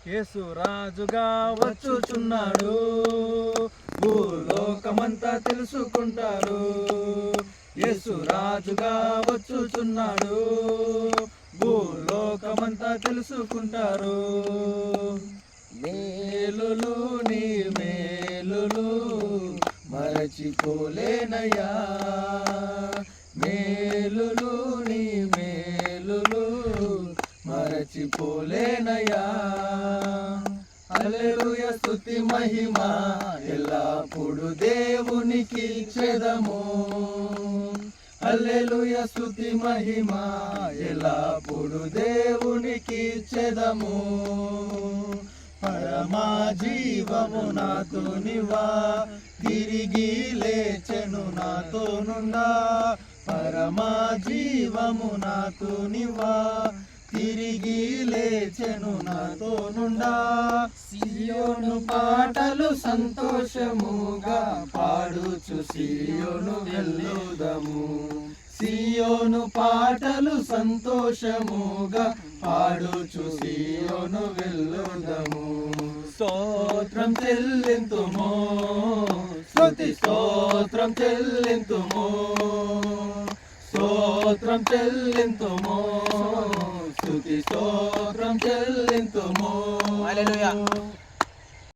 యేసు రాజుగా వచ్చుచున్నాడు, భూలోకమంతా తెలుసుకుంటారు. యేసు రాజుగా వచ్చుచున్నాడు, భూలోకమంతా తెలుసుకుంటారు. మేలులు నీ మేలులు మరచిపోలేనయ్యా, మేలులు నీ మేలులు మరచిపోలేనయ్యా. హల్లెలూయా స్తుతి మహిమ ఎల్లప్పుడు దేవునికి చెదము. హల్లెలూయా స్తుతి మహిమ ఎల్లప్పుడు దేవునికి చెదము. పరమా జీవము నాతో నివా, తిరిగి లేచెను నాతో నుండా. పరమా జీవము నాతో నివా, తిరిగి లేచెను నాతో నుండా. సియోను పాటలు సంతోషముగా పాడుచు సియోను వెళ్ళుదము. సియోను పాటలు సంతోషముగా పాడుచు సియోను వెళ్ళుదము. స్తోత్రం చెల్లింతుము, స్తుతి స్తోత్రం చెల్లింతుము, స్తోత్రం చెల్లింతుము, స్తుతి స్తోత్రం చెల్లింతుము. హల్లెలూయా.